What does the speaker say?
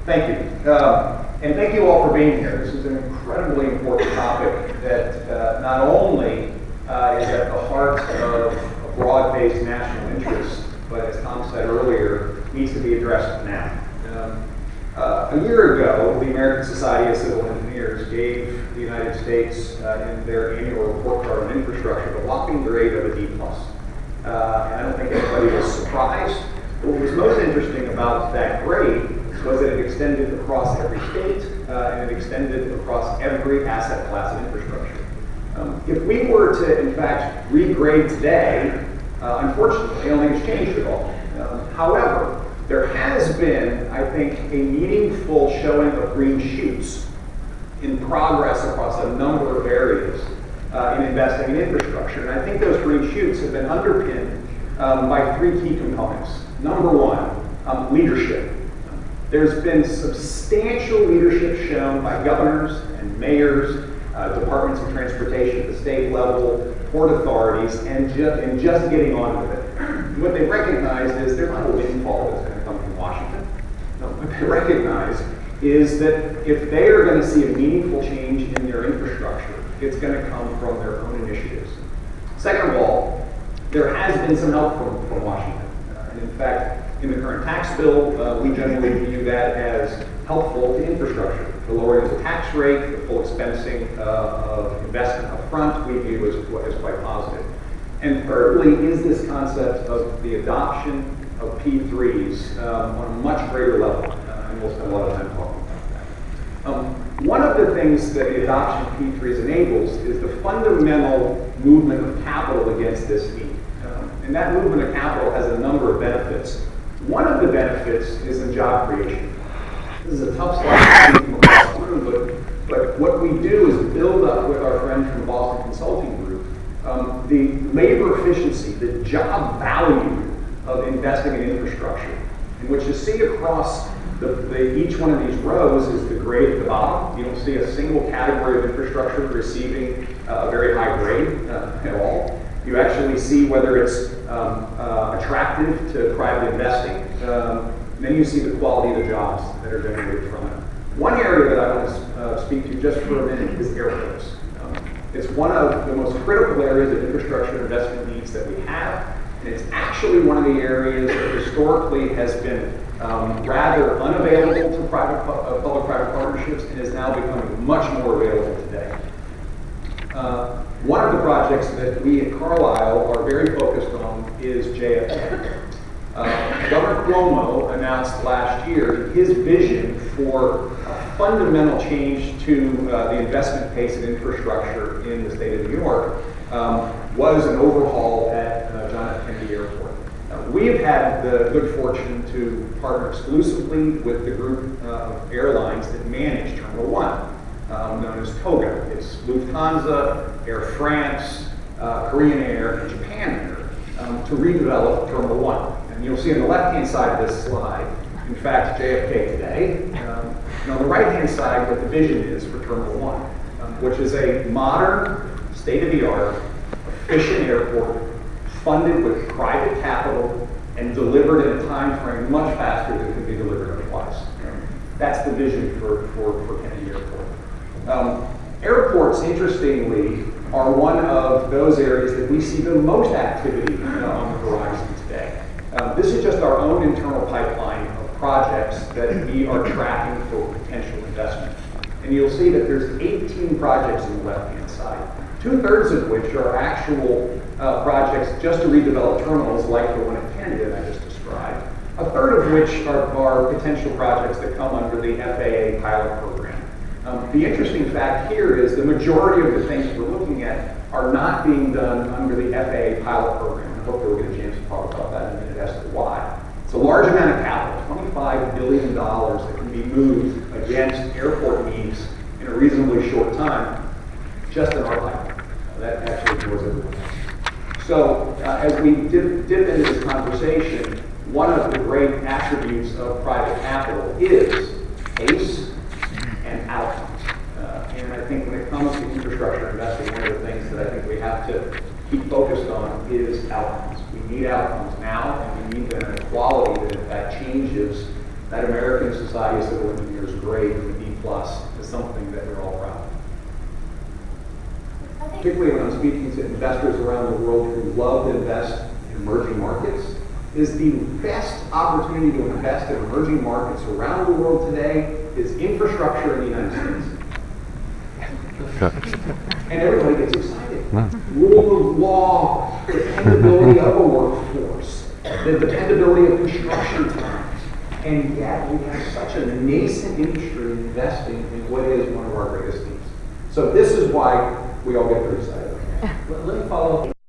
Thank you. And thank you all for being here. This is an incredibly important topic that not only is at the heart of a broad-based national interest, but as Tom said earlier, needs to be addressed now. A year ago, the American Society of Civil Engineers gave the United States in their annual report card on infrastructure the whopping grade of a D+. And I don't think anybody was surprised. What was most interesting about that grade was that it extended across every state and it extended across every asset class of infrastructure. If we were to, in fact, regrade today, unfortunately, I don't think it's changed at all. However, there has been, I think, a meaningful showing of green shoots in progress across a number of areas in investing in infrastructure. And I think those green shoots have been underpinned by three key components. Number one, leadership. There's been substantial leadership shown by governors and mayors, departments of transportation at the state level, port authorities, and just getting on with it. What they recognize is there's not a windfall that's going to come from Washington. No, what they recognize is that if they are going to see a meaningful change in their infrastructure, it's going to come from their own initiatives. Second of all, there has been some help from Washington. And in fact, in the current tax bill, we generally view that as helpful to infrastructure. The lowering of the tax rate, the full expensing of investment up front, we view as quite positive. And thirdly is this concept of the adoption of P3s on a much greater level, and we'll spend a lot of time talking about that. One of the things that the adoption of P3s enables is the fundamental movement of capital against this need. And that movement of capital has a number of benefits. One of the benefits is in job creation. This is a tough slide to see from across the room, but what we do is build up with our friends from Boston Consulting Group the labor efficiency, the job value of investing in infrastructure. And what you see across each one of these rows is the grade at the bottom. You don't see a single category of infrastructure receiving a very high grade at all. You actually see whether it's attractive to private investing. Then you see the quality of the jobs that are generated from it. One area that I want to speak to just for a minute is airports. It's one of the most critical areas of infrastructure investment needs that we have, and it's actually one of the areas that historically has been rather unavailable to public-private partnerships and is now becoming much more available today. One of the projects that we at Carlyle are very focused on is JFK. Governor Cuomo announced last year his vision for a fundamental change to the investment pace in infrastructure in the state of New York was an overhaul at John F. Kennedy Airport. We have had the good fortune to partner exclusively with the group of airlines that manage Terminal 1, known as TOGA. It's Lufthansa, Air France, Korean Air, and Japan Air, to redevelop Terminal 1. And you'll see on the left-hand side of this slide, in fact, JFK today. And on the right-hand side, what the vision is for Terminal 1, which is a modern, state-of-the-art, efficient airport funded with private capital and delivered in a time frame much faster than could be delivered otherwise. That's the vision for Kennedy Airport. Airports, interestingly, are one of those areas that we see the most activity on the horizon today. This is just our own internal pipeline of projects that we are tracking for potential investment. And you'll see that there's 18 projects on the left-hand side, 2/3 of which are actual projects just to redevelop terminals like the one at Kennedy that I just described, 1/3 of which are potential projects that come under the FAA pilot program. The interesting fact here is the majority of the things we're looking at are not being done under the FAA pilot program. I hope we'll get a chance to talk about that in a minute as to why. It's a large amount of capital, $25 billion that can be moved against airport needs in a reasonably short time, just in our pipeline. That actually was everyone. So as we dip into this conversation, one of the great attributes of private capital is pace and outcomes. And I think when it comes to infrastructure investing, one of the things that I think we have to keep focused on is outcomes. We need outcomes now, and we need them in a quality that in fact changes that American society society of civil engineers grade from a B+ to something that we're all proud of. Particularly when I'm speaking to investors around the world who love to invest in emerging markets, is the best opportunity to invest in emerging markets around the world today is infrastructure in the United States. And everybody gets excited. Rule of law, dependability of a workforce, the dependability of construction times. And yet we have such a nascent industry investing in what is one of our greatest needs. So this is why we all get very excited. Let me follow up.